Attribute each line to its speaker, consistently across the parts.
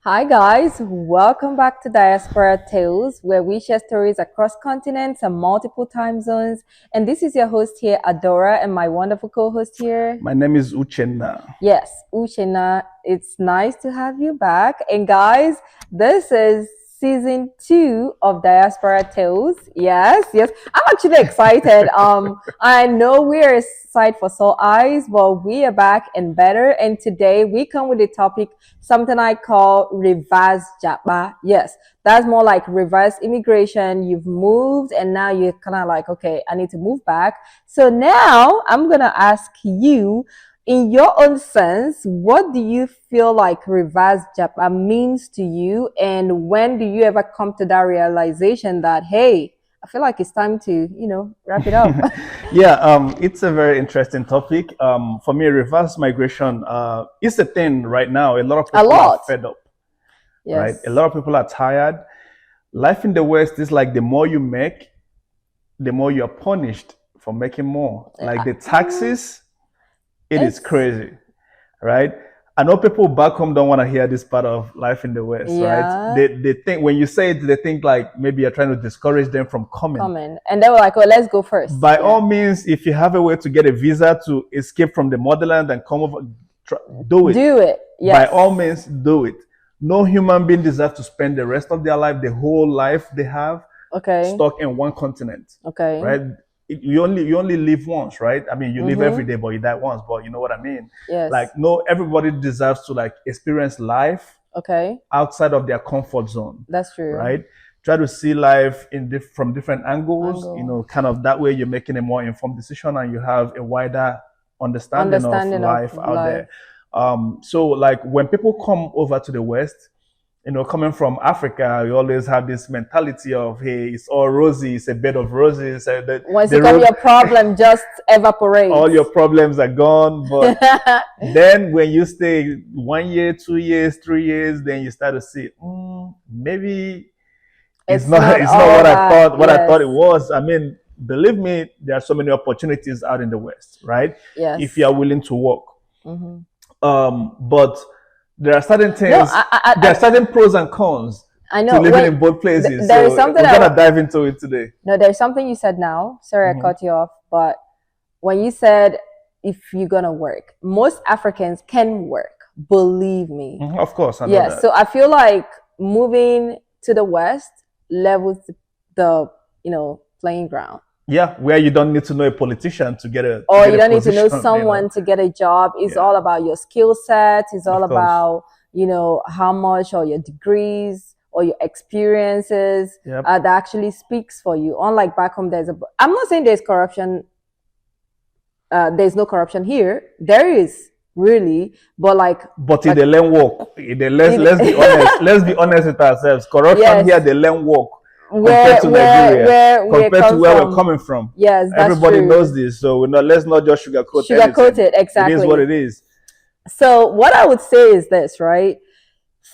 Speaker 1: Hi guys, welcome back to Diaspora Tales, where we share stories across continents and multiple time zones. And this is your host here, Adora, and my wonderful co-host here.
Speaker 2: My name is Uchenna.
Speaker 1: Yes, Uchenna, it's nice to have you back. And guys, this is season 2 of Diaspora Tales. Yes, I'm actually excited. I know we're a sight for sore eyes, but we are back and better. And today we come with a topic, something I call reverse japa. Yes, that's more like reverse immigration. You've moved and now you're kind of like, okay, I need to move back. So now I'm gonna ask you, in your own sense, what do you feel like reverse japa means to you? And when do you ever come to that realization that, hey, I feel like it's time to, wrap it up?
Speaker 2: It's a very interesting topic. For me, reverse migration is a thing right now. A lot of people are fed up,
Speaker 1: yes.
Speaker 2: Right? A lot of people are tired. Life in the West is like the more you make, the more you're punished for making more. Like the taxes, it is crazy, right? I know people back home don't want to hear this part of life in the West, right? They think when you say it, they think like maybe you're trying to discourage them from coming.
Speaker 1: And they were like, oh, let's go first.
Speaker 2: By all means, if you have a way to get a visa to escape from the motherland and come over, do it.
Speaker 1: Do it. Yes.
Speaker 2: By all means, do it. No human being deserves to spend the rest of their life, the whole life they have, stuck in one continent.
Speaker 1: Okay.
Speaker 2: Right? You only live once, right? I mean, you live every day, but you die once. But you know what I mean?
Speaker 1: Yes.
Speaker 2: Like, no, everybody deserves to like experience life outside of their comfort zone.
Speaker 1: That's true.
Speaker 2: Right? Try to see life from different angles. You know, kind of that way you're making a more informed decision and you have a wider understanding of life out there. So like when people come over to the West, coming from Africa, we always have this mentality of, hey, it's all rosy, it's a bed of roses.
Speaker 1: Once you come, your problem just evaporates.
Speaker 2: All your problems are gone. But then when you stay 1 year, 2 years, 3 years, then you start to see, maybe it's not what I thought it was. I mean, believe me, there are so many opportunities out in the West, right?
Speaker 1: Yes.
Speaker 2: If you are willing to work. But there are certain things, there are certain pros and cons to living in both places.
Speaker 1: There is something
Speaker 2: we're going to dive into it today.
Speaker 1: No, there's something you said now. Sorry, I cut you off. But when you said, if you're going to work, most Africans can work. Believe me.
Speaker 2: Of course. I know that.
Speaker 1: So I feel like moving to the West levels the, playing ground.
Speaker 2: Yeah, where you don't need to know a politician to get a
Speaker 1: you don't need to know someone to get a job. It's all about your skill set. It's all about, how much or your degrees or your experiences that actually speaks for you. Unlike back home, I'm not saying there's corruption. There's no corruption here. There is really, but
Speaker 2: in the land work, let's be honest. Let's be honest with ourselves. Corruption here, the land work. Compared to Nigeria, compared to where we're coming from.
Speaker 1: Yes, that's
Speaker 2: everybody
Speaker 1: true.
Speaker 2: knows this, so let's not just sugarcoat
Speaker 1: it. Exactly,
Speaker 2: it is what it is.
Speaker 1: So what I would say is this, right?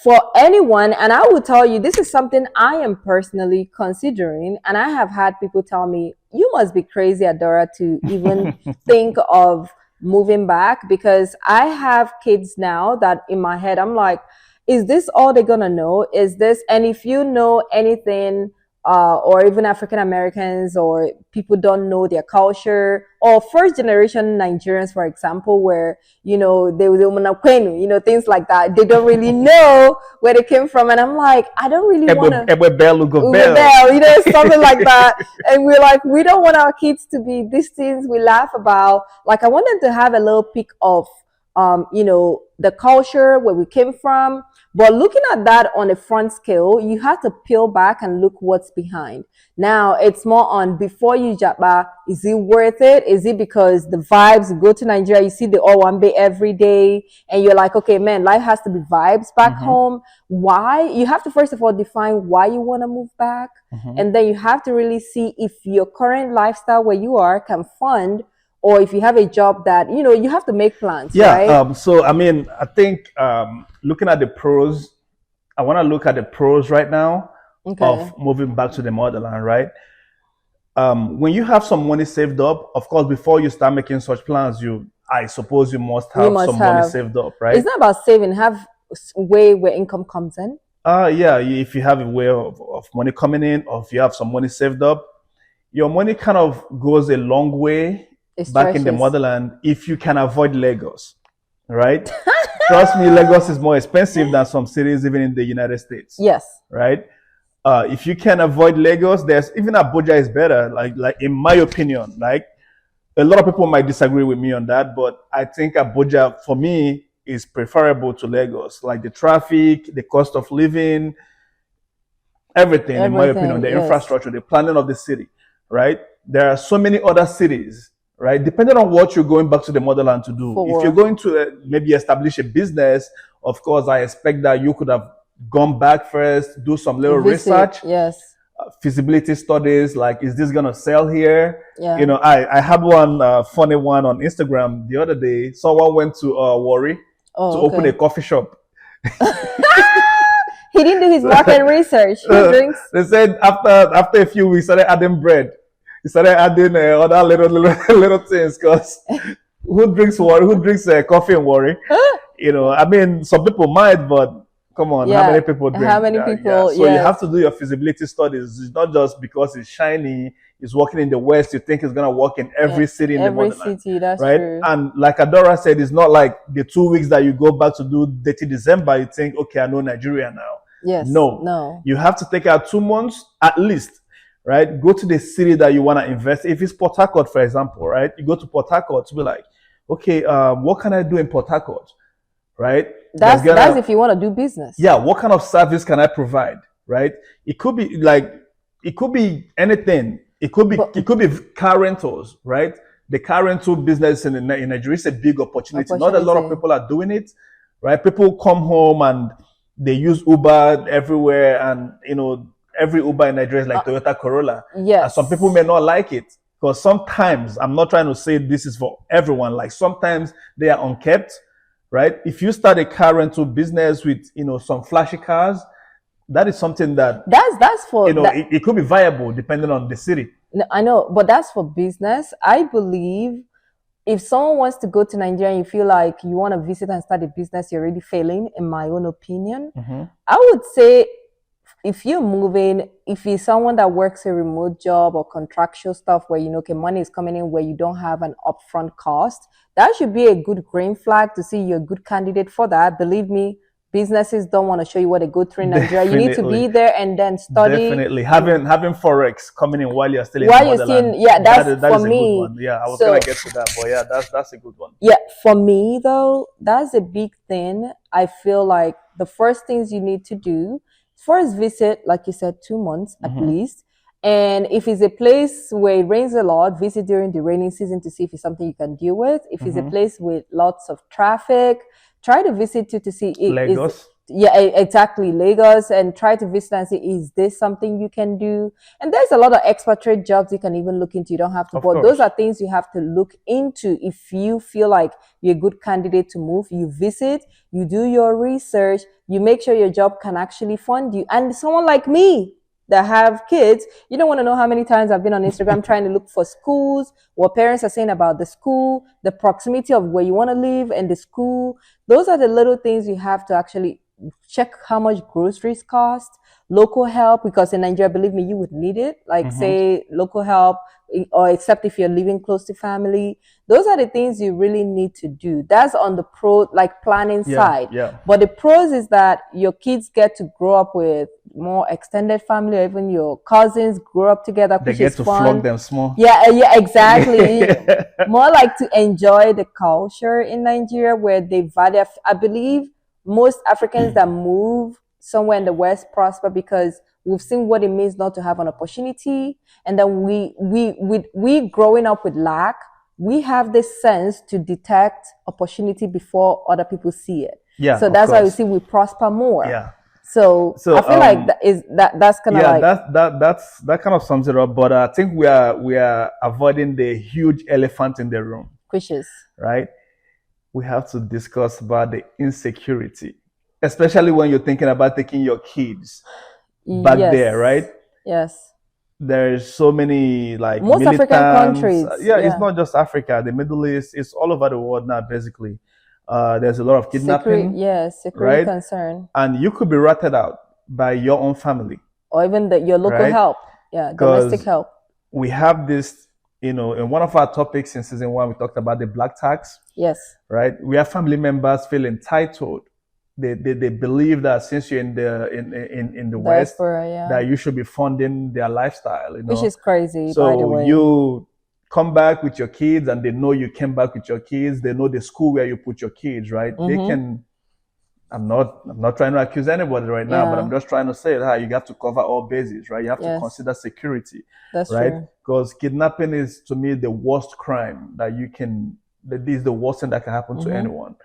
Speaker 1: For anyone, and I will tell you, this is something I am personally considering, and I have had people tell me, you must be crazy, Adora, to even think of moving back, because I have kids now that in my head, I'm like, is this all they're gonna know? Is this, and if you know anything, or even African Americans or people don't know their culture, or first generation Nigerians, for example, where, they were, things like that. They don't really know where they came from. And I'm like, I don't really want to, something like that. And we're like, we don't want our kids to be these things we laugh about. Like, I want them to have a little peek of, the culture, where we came from. But looking at that on a front scale, you have to peel back and look what's behind. Now, it's more on before you japa, is it worth it? Is it because the vibes, you go to Nigeria, you see the Owambe every day, and you're like, okay, man, life has to be vibes back home. Why? You have to first of all define why you want to move back. And then you have to really see if your current lifestyle where you are can fund, or if you have a job that, you have to make plans, right?
Speaker 2: So, I mean, I think looking at the pros, I want to look at the pros right now of moving back to the motherland, right? When you have some money saved up, of course, before you start making such plans, I suppose you must have some money saved up, right?
Speaker 1: It's not about saving. way where income comes in?
Speaker 2: Yeah, if you have a way of money coming in, or if you have some money saved up, your money kind of goes a long way
Speaker 1: It
Speaker 2: back in the
Speaker 1: stretches.
Speaker 2: motherland if you can avoid Lagos, right? Trust me, Lagos is more expensive than some cities even in the United States,
Speaker 1: Yes.
Speaker 2: right? If you can avoid Lagos, there's even Abuja is better. Like in my opinion, like a lot of people might disagree with me on that, but I think Abuja for me is preferable to Lagos. Like the traffic, the cost of living, everything, in my opinion,
Speaker 1: Everything,
Speaker 2: the
Speaker 1: yes.
Speaker 2: infrastructure, the planning of the city, right? There are so many other cities, right? Depending on what you're going back to the motherland to do.
Speaker 1: For
Speaker 2: If you're
Speaker 1: work.
Speaker 2: going to maybe establish a business, of course, I expect that you could have gone back first, do some little
Speaker 1: Visit,
Speaker 2: research,
Speaker 1: yes.
Speaker 2: feasibility studies, like, is this going to sell here?
Speaker 1: Yeah.
Speaker 2: You know, I had one funny one on Instagram the other day. Someone went to Warri to open a coffee shop.
Speaker 1: He didn't do his market research. Who drinks?
Speaker 2: They said after a few weeks, started adding bread. He started adding other little things, because who drinks coffee and Warri? You know, I mean, some people might, but come on, how many people drink?
Speaker 1: How many people?
Speaker 2: So you have to do your feasibility studies. It's not just because it's shiny, it's working in the West, you think it's gonna work in every city in the motherland.
Speaker 1: Every city, that's
Speaker 2: right?
Speaker 1: true.
Speaker 2: And like Adora said, it's not like the 2 weeks that you go back to do Dirty December, you think, okay, I know Nigeria now.
Speaker 1: Yes.
Speaker 2: No. You have to take out 2 months at least, right? Go to the city that you want to invest. If it's Port Harcourt, for example, right? You go to Port Harcourt to be like, okay, what can I do in Port Harcourt, right?
Speaker 1: That's if you want to do business.
Speaker 2: Yeah, what kind of service can I provide, right? It could be anything. It could be car rentals, right? The car rental business in Nigeria is a big opportunity. Not a lot of people are doing it, right? People come home and they use Uber everywhere, and you know, every Uber in Nigeria is like Toyota Corolla.
Speaker 1: Yes.
Speaker 2: And some people may not like it, because sometimes, I'm not trying to say this is for everyone, like sometimes they are unkept, right? If you start a car rental business with, you know, some flashy cars, that is something that's for, you know, it could be viable depending on the city.
Speaker 1: I know, but that's for business. I believe if someone wants to go to Nigeria and you feel like you want to visit and start a business, you're already failing, in my own opinion.
Speaker 2: Mm-hmm.
Speaker 1: I would say if you're moving, if you're someone that works a remote job or contractual stuff where, you know, okay, money is coming in where you don't have an upfront cost, that should be a good green flag to see you're a good candidate for that. Believe me, businesses don't want to show you what they go through in Nigeria. You need to be there and then study.
Speaker 2: Definitely. Having Forex coming in while you're still in the motherland.
Speaker 1: That's
Speaker 2: for
Speaker 1: me.
Speaker 2: Good one. Yeah, I was going to get to that, but yeah, that's a good one.
Speaker 1: Yeah, for me though, that's a big thing. I feel like the first things you need to do, first visit, like you said, 2 months at least. And if it's a place where it rains a lot, visit during the rainy season to see if it's something you can deal with. If it's a place with lots of traffic, try to visit to see
Speaker 2: Lagos.
Speaker 1: Exactly, Lagos, and try to visit and see, is this something you can do? And there's a lot of expatriate jobs you can even look into. You don't have to, but those are things you have to look into. If you feel like you're a good candidate to move, you visit, you do your research, you make sure your job can actually fund you. And someone like me that have kids, you don't want to know how many times I've been on Instagram trying to look for schools, what parents are saying about the school, the proximity of where you want to live and the school. Those are the little things you have to actually check. How much groceries cost, local help, because in Nigeria, believe me, you would need it. Like say local help, or except if you're living close to family. Those are the things you really need to do. That's on the pro, like planning side.
Speaker 2: Yeah.
Speaker 1: But the pros is that your kids get to grow up with more extended family, or even your cousins grow up together.
Speaker 2: They get to flog them small.
Speaker 1: Yeah, exactly. More like to enjoy the culture in Nigeria where they value. I believe most Africans that move somewhere in the West prosper because we've seen what it means not to have an opportunity. And then we growing up with lack, we have this sense to detect opportunity before other people see it.
Speaker 2: Yeah.
Speaker 1: So that's why we see we prosper more.
Speaker 2: Yeah.
Speaker 1: So I feel like that's kind of
Speaker 2: that kind of sums it up. But I think we are avoiding the huge elephant in the room.
Speaker 1: Which is
Speaker 2: right. We have to discuss about the insecurity, especially when you're thinking about taking your kids back there, right?
Speaker 1: Yes.
Speaker 2: There's so many like
Speaker 1: most
Speaker 2: militants.
Speaker 1: African countries.
Speaker 2: Yeah, it's not just Africa, the Middle East, it's all over the world now, basically. There's a lot of kidnapping,
Speaker 1: security
Speaker 2: right?
Speaker 1: concern,
Speaker 2: And you could be ratted out by your own family,
Speaker 1: or even your local
Speaker 2: right?
Speaker 1: help, domestic
Speaker 2: Because
Speaker 1: help.
Speaker 2: we have this, in one of our topics in season 1, we talked about the black tax.
Speaker 1: Yes.
Speaker 2: Right? We have family members feel entitled. They believe that since you're in the West,
Speaker 1: Diaspora,
Speaker 2: that you should be funding their lifestyle.
Speaker 1: Which is crazy,
Speaker 2: so
Speaker 1: by the way.
Speaker 2: You come back with your kids, and they know you came back with your kids. They know the school where you put your kids, right? They can. I'm not trying to accuse anybody right now, but I'm just trying to say that you have to cover all bases, right? You have to consider security.
Speaker 1: That's
Speaker 2: right?
Speaker 1: True.
Speaker 2: Because kidnapping is, to me, the worst crime that you can. That is the worst thing that can happen to anyone,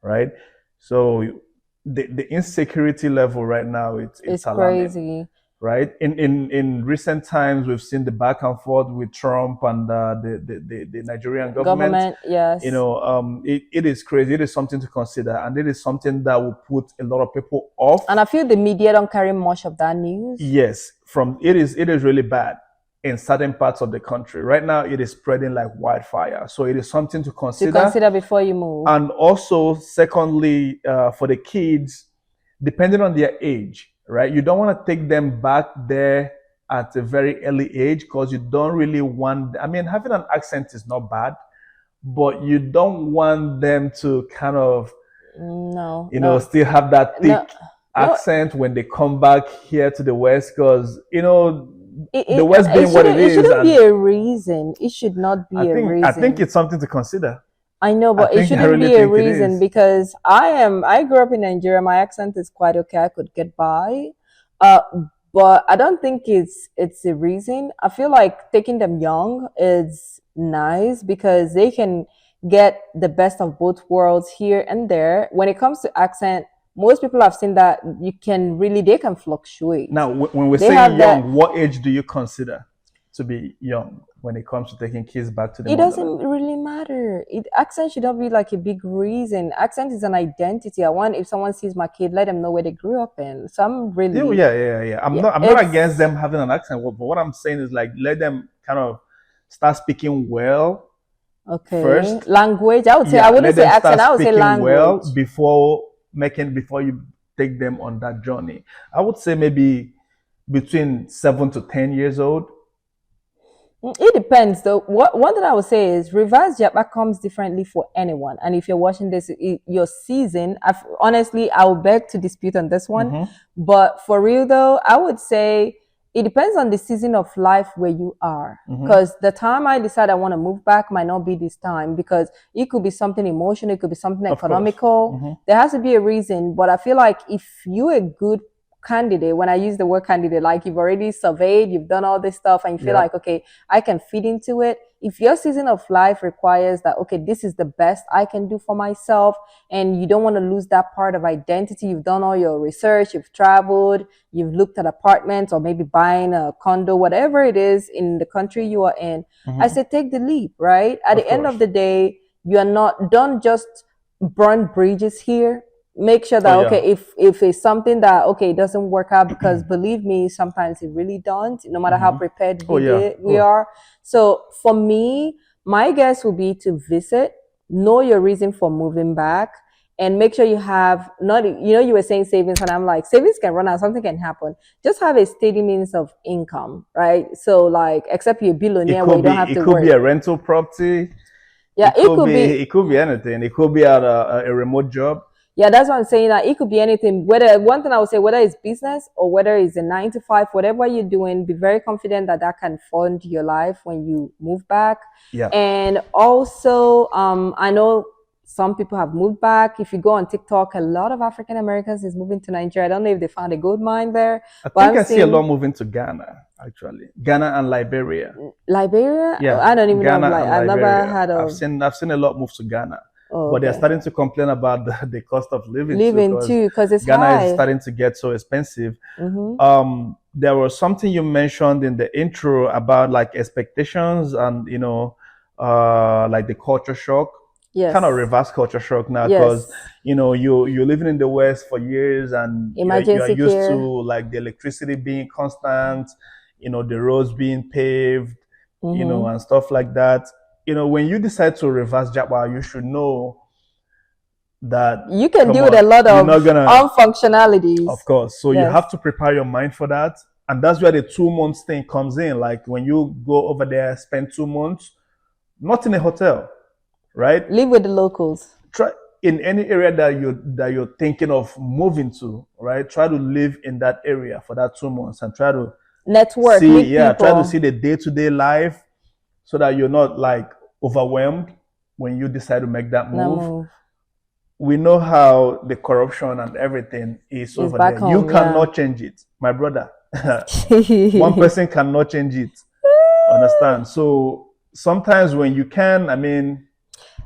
Speaker 2: right? So the insecurity level right now, it's alarming,
Speaker 1: crazy,
Speaker 2: right? In recent times, we've seen the back and forth with Trump and the Nigerian government.
Speaker 1: Yes.
Speaker 2: It is crazy. It is something to consider, and it is something that will put a lot of people off.
Speaker 1: And I feel the media don't carry much of that news.
Speaker 2: Yes, it is really bad in certain parts of the country. Right now, it is spreading like wildfire. So it is something to consider
Speaker 1: before you move.
Speaker 2: And also, secondly, for the kids, depending on their age, right? You don't want to take them back there at a very early age, because you don't really want, having an accent is not bad, but you don't want them to kind of, still have that thick accent when they come back here to the West, because, the West being what it is.
Speaker 1: It shouldn't be a reason. It should not be a reason.
Speaker 2: I think it's something to consier.
Speaker 1: I know, but it shouldn't be a reason, because I grew up in Nigeria. My accent is quite okay. I could get by. But I don't think it's a reason. I feel like taking them young is nice, because they can get the best of both worlds here and there. When it comes to accent, most people have seen that they can fluctuate.
Speaker 2: Now, when we're saying young, what age do you consider to be young when it comes to taking kids back to the motherland?
Speaker 1: It doesn't really matter. Accent should not be like a big reason. Accent is an identity. I want, if someone sees my kid, let them know where they grew up in. So I'm really...
Speaker 2: Yeah. I'm not against them having an accent, but what I'm saying is, like, let them kind of start speaking well.
Speaker 1: Okay.
Speaker 2: First.
Speaker 1: Language. I would say, I wouldn't say accent. I would say language. Well
Speaker 2: before you take them on that journey. I would say maybe between 7 to 10 years old.
Speaker 1: It depends, though. One thing I would say is reverse japa comes differently for anyone. And if you're watching this, your season, honestly, I would beg to dispute on this one. But for real, though, I would say it depends on the season of life where you are. Because the time I decide I want to move back might not be this time, because it could be something emotional, it could be something economical. There has to be a reason. But I feel like if you're a good candidate, when I use the word candidate, like you've already surveyed, you've done all this stuff, and you feel like, okay, I can fit into it. If your season of life requires that, okay, this is the best I can do for myself, and you don't want to lose that part of identity, you've done all your research, you've traveled, you've looked at apartments, or maybe buying a condo, whatever it is in the country you are in, I say take the leap, right? At the end of the day, don't just burn bridges here. Make sure that, okay, if it's something that, okay, it doesn't work out, because believe me, sometimes it really don't, no matter how prepared we are. So for me, my guess would be to visit, know your reason for moving back, and make sure you have you were saying savings, and I'm like, savings can run out, something can happen. Just have a steady means of income, right? So, like, except you're a billionaire where you don't have to work.
Speaker 2: It could be a rental property.
Speaker 1: Yeah, it
Speaker 2: could be anything. It could be at a remote job.
Speaker 1: Yeah, that's what I'm saying. That it could be anything. One thing I would say, whether it's business or whether it's a 9 to 5, whatever you're doing, be very confident that can fund your life when you move back.
Speaker 2: Yeah.
Speaker 1: And also, I know some people have moved back. If you go on TikTok, a lot of African Americans is moving to Nigeria. I don't know if they found a gold mine there.
Speaker 2: I see a lot moving to Ghana, actually. Ghana and Liberia.
Speaker 1: Liberia?
Speaker 2: Yeah.
Speaker 1: I don't even know. I've never heard of.
Speaker 2: I've seen a lot move to Ghana. But they're starting to complain about the cost of living
Speaker 1: too, because it's
Speaker 2: Ghana
Speaker 1: high.
Speaker 2: is starting to get so expensive. There was something you mentioned in the intro about, like, expectations and like the culture shock.
Speaker 1: Yes.
Speaker 2: Kind of reverse culture shock now, because you're living in the West for years, and you're used to, like, the electricity being constant, the roads being paved, and stuff like that. When you decide to reverse japa, you should know that
Speaker 1: You can
Speaker 2: come
Speaker 1: deal with
Speaker 2: on,
Speaker 1: a lot
Speaker 2: you're
Speaker 1: of
Speaker 2: not gonna,
Speaker 1: unfunctionalities.
Speaker 2: of course. So you
Speaker 1: Yes.
Speaker 2: have to prepare your mind for that. And that's where the 2 months thing comes in. Like when you go over there, spend 2 months, not in a hotel, right?
Speaker 1: Live with the locals.
Speaker 2: Try in any area that you're thinking of moving to, right? Try to live in that area for that 2 months and try to
Speaker 1: Network,
Speaker 2: see,
Speaker 1: meet
Speaker 2: yeah, try to
Speaker 1: people.
Speaker 2: see the day-to-day life so that you're not like overwhelmed when you decide to make that
Speaker 1: Now
Speaker 2: move.
Speaker 1: move.
Speaker 2: We know how the corruption and everything is
Speaker 1: It's
Speaker 2: over
Speaker 1: back
Speaker 2: there. You
Speaker 1: home,
Speaker 2: cannot change it, my brother. One person cannot change it. Understand? So sometimes when you can, I mean,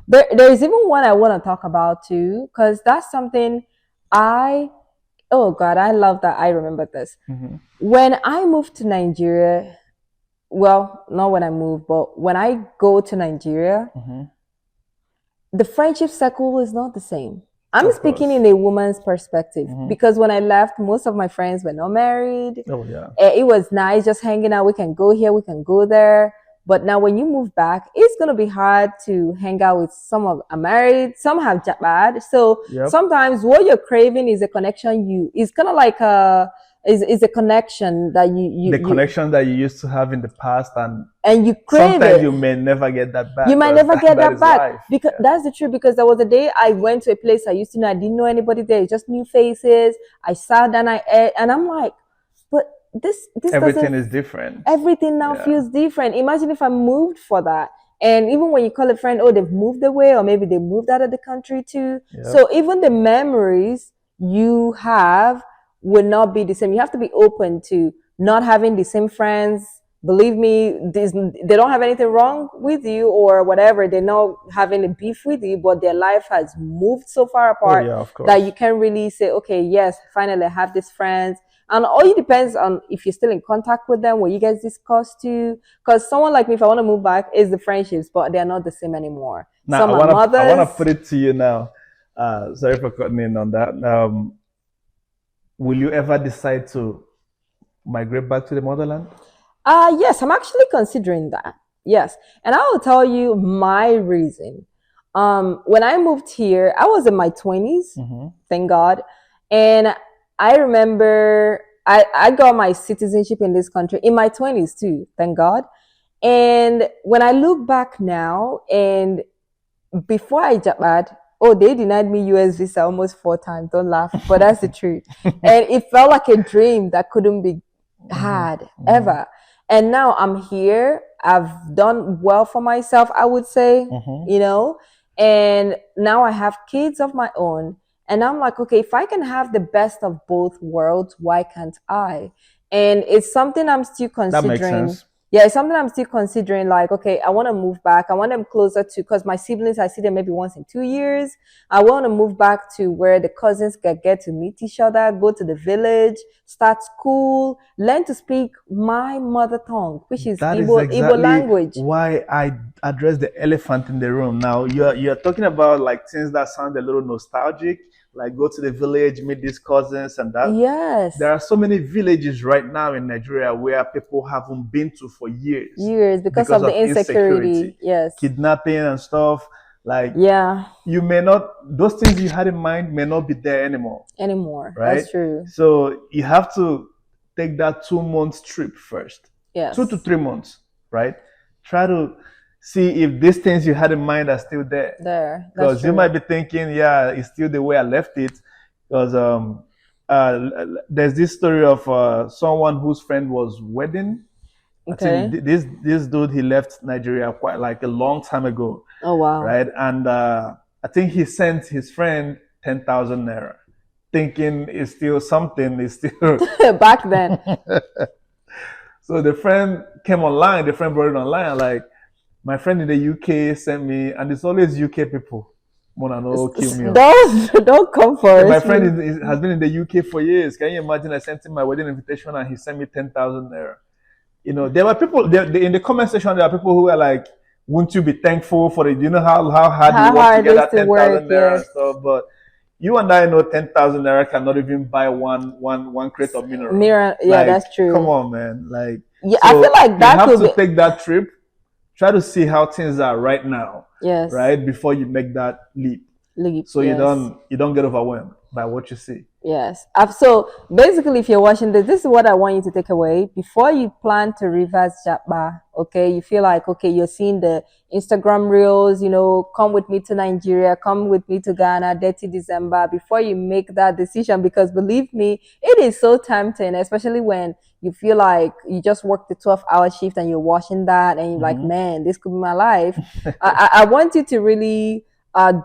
Speaker 1: There's even one I want to talk about too, because that's something oh God, I love that I remember this. When I moved to Nigeria, well, not when I moved, but when I go to Nigeria, the friendship circle is not the same. I'm
Speaker 2: Of
Speaker 1: speaking
Speaker 2: course.
Speaker 1: in a woman's perspective because when I left, most of my friends were not married.
Speaker 2: Oh yeah.
Speaker 1: It was nice just hanging out. We can go here, we can go there. But now when you move back, it's gonna be hard to hang out with some of are married, some have japa. So
Speaker 2: Yep.
Speaker 1: sometimes what you're craving is a connection. It's kind of like is a connection that
Speaker 2: the connection that you used to have in the past, and
Speaker 1: you crave
Speaker 2: sometimes
Speaker 1: it.
Speaker 2: you may never get that back.
Speaker 1: You might never get that
Speaker 2: is
Speaker 1: back
Speaker 2: life.
Speaker 1: because that's the truth. Because there was a day I went to a place I used to know. I didn't know anybody there, just new faces. I sat down, I ate, and I'm like, but this
Speaker 2: everything is different.
Speaker 1: Everything now feels different. Imagine if I moved for that. And even when you call a friend, oh, they've moved away, or maybe they moved out of the country too.
Speaker 2: Yep.
Speaker 1: So even the memories you have will not be the same. You have to be open to not having the same friends. Believe me, they don't have anything wrong with you or whatever. They're not having a beef with you, but their life has moved so far apart that you can't really say, okay, yes, finally I have these friends. And all it depends on if you're still in contact with them, what you guys discuss too. Because someone like me, if I want to move back, is the friendships, but they're not the same anymore.
Speaker 2: Now, I want to put it to you now. Sorry for cutting in on that. Will you ever decide to migrate back to the motherland?
Speaker 1: Yes, I'm actually considering that. Yes. And I will tell you my reason. When I moved here, I was in my 20s, thank God. And I remember I got my citizenship in this country in my 20s too, thank God. And when I look back now, and before I jabbed, oh, they denied me US visa almost 4 times. Don't laugh, but that's the truth. And it felt like a dream that couldn't be had ever. And now I'm here. I've done well for myself, I would say, you know, and now I have kids of my own. And I'm like, okay, if I can have the best of both worlds, why can't I? And it's something I'm still considering.
Speaker 2: That makes sense.
Speaker 1: Yeah, it's something I'm still considering. Like, okay, I want to move back. I want them closer to, because my siblings, I see them maybe once in 2 years. I want to move back to where the cousins can get to meet each other, go to the village, start school, learn to speak my mother tongue, which is Igbo language.
Speaker 2: Why I address the elephant in the room. Now, you're talking about like things that sound a little nostalgic, like go to the village, meet these cousins and that.
Speaker 1: Yes.
Speaker 2: There are so many villages right now in Nigeria where people haven't been to for years.
Speaker 1: Because of the insecurity. Yes.
Speaker 2: Kidnapping and stuff. Like,
Speaker 1: yeah.
Speaker 2: You may not, those things you had in mind may not be there anymore. Right?
Speaker 1: That's true.
Speaker 2: So you have to take that 2 months trip first.
Speaker 1: Yes.
Speaker 2: 2 to 3 months, right? Try to see if these things you had in mind are still there. Because you might be thinking, yeah, it's still the way I left it. Because there's this story of someone whose friend was wedding.
Speaker 1: Okay.
Speaker 2: I think this dude, he left Nigeria quite like a long time ago.
Speaker 1: Oh wow!
Speaker 2: Right, and I think he sent his friend 10,000 naira, thinking it's still something. It's still
Speaker 1: back then.
Speaker 2: So the friend came online. The friend brought it online. Like, my friend in the UK sent me, and it's always UK people. Kill me.
Speaker 1: Don't come for it.
Speaker 2: My friend has been in the UK for years. Can you imagine? I sent him my wedding invitation, and he sent me 10,000 naira. You know, there were people in the comment section. There are people who were like, "Wouldn't you be thankful for it? You know how hard you work to get that 10,000 naira and stuff." But you and I know 10,000 naira cannot even buy one crate of mineral.
Speaker 1: Yeah, like, that's true.
Speaker 2: Come on, man. Like,
Speaker 1: yeah, so I feel like that
Speaker 2: you have to take that trip. Try to see how things are right now.
Speaker 1: Yes.
Speaker 2: Right before you make that leap.
Speaker 1: Leap,
Speaker 2: so
Speaker 1: yes.
Speaker 2: you don't get overwhelmed by what you see.
Speaker 1: Yes. So basically, if you're watching this, this is what I want you to take away. Before you plan to reverse japa, okay, you feel like, okay, you're seeing the Instagram reels, come with me to Nigeria, come with me to Ghana, Dirty December, before you make that decision, because believe me, it is so tempting, especially when you feel like you just worked the 12-hour shift and you're watching that and you're like, man, this could be my life. I want you to really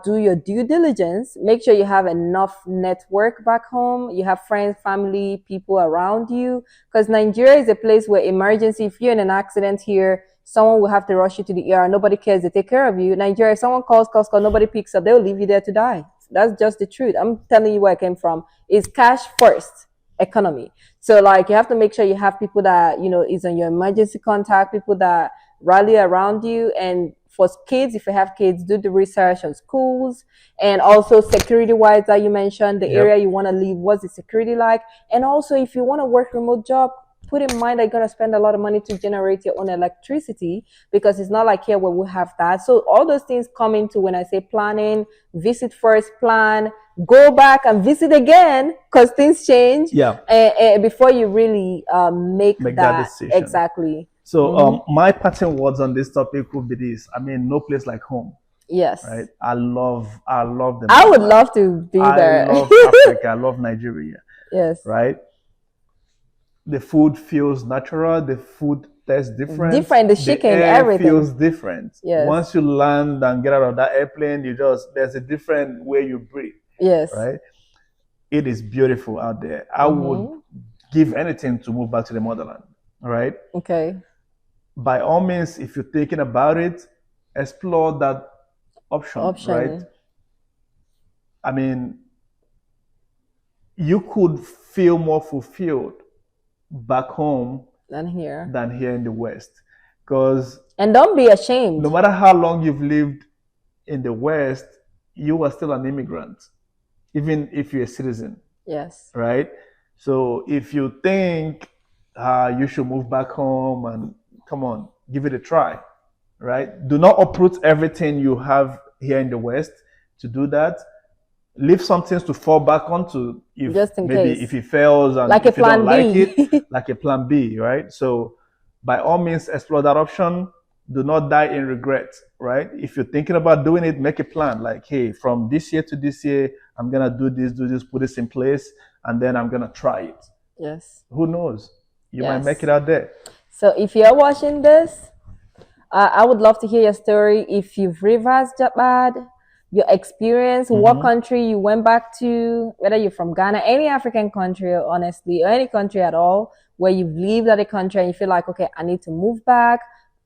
Speaker 1: do your due diligence. Make sure you have enough network back home. You have friends, family, people around you. Because Nigeria is a place where emergency, if you're in an accident here, someone will have to rush you to the ER. Nobody cares. They take care of you. Nigeria, if someone calls, nobody picks up. They'll leave you there to die. That's just the truth. I'm telling you where I came from. It's cash first economy. So like you have to make sure you have people that, is on your emergency contact, people that rally around you. And for kids, if you have kids, do the research on schools, and also security wise that you mentioned, the area you want to live, what's the security like? And also if you want to work remote job, put in mind that you're going to spend a lot of money to generate your own electricity, because it's not like here where we have that. So all those things come into when I say planning. Visit first, plan, go back and visit again, because things change. Before you really make that decision. Exactly.
Speaker 2: So my parting words on this topic would be this. I mean, no place like home.
Speaker 1: Yes.
Speaker 2: Right. I love them.
Speaker 1: I would love to be there.
Speaker 2: I love Africa. I love Nigeria.
Speaker 1: Yes.
Speaker 2: Right. The food feels natural. The food tastes different.
Speaker 1: The chicken, everything
Speaker 2: feels different.
Speaker 1: Yes.
Speaker 2: Once you land and get out of that airplane, there's a different way you breathe.
Speaker 1: Yes.
Speaker 2: Right. It is beautiful out there. I would give anything to move back to the motherland. All right.
Speaker 1: Okay.
Speaker 2: By all means, if you're thinking about it, explore that option. Right? I mean, you could feel more fulfilled back home
Speaker 1: than here
Speaker 2: in the West.
Speaker 1: And don't be ashamed.
Speaker 2: No matter how long you've lived in the West, you are still an immigrant, even if you're a citizen.
Speaker 1: Yes.
Speaker 2: Right? So if you think you should move back home, and come on, give it a try, right? Do not uproot everything you have here in the West to do that. Leave some things to fall back onto,
Speaker 1: just in case.
Speaker 2: If it fails and
Speaker 1: like
Speaker 2: if
Speaker 1: you don't
Speaker 2: like it, like a plan B, right? So by all means, explore that option. Do not die in regret, right? If you're thinking about doing it, make a plan. Like, hey, from this year to this year, I'm gonna do this, put this in place, and then I'm gonna try it.
Speaker 1: Yes.
Speaker 2: Who knows? You might make it out there.
Speaker 1: So if you're watching this, I would love to hear your story. If you've reversed japa, your experience, what country you went back to, whether you're from Ghana, any African country, honestly, or any country at all, where you've lived at a country and you feel like, okay, I need to move back.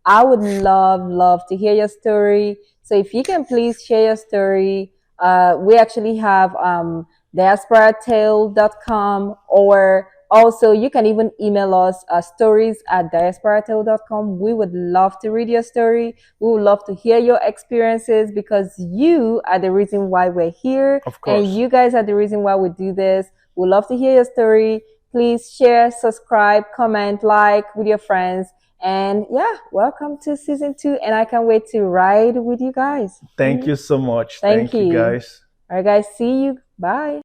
Speaker 1: I would love to hear your story. So if you can please share your story. We actually have diasporatales.com, or also you can even email us stories@diasporatales.com. We would love to read your story. We would love to hear your experiences, because you are the reason why we're here.
Speaker 2: Of course.
Speaker 1: And you guys are the reason why we do this. We'd love to hear your story. Please share, subscribe, comment, like with your friends. And yeah, welcome to season 2. And I can't wait to ride with you guys.
Speaker 2: Thank you so much.
Speaker 1: Thank you
Speaker 2: guys.
Speaker 1: All right, guys. See you. Bye.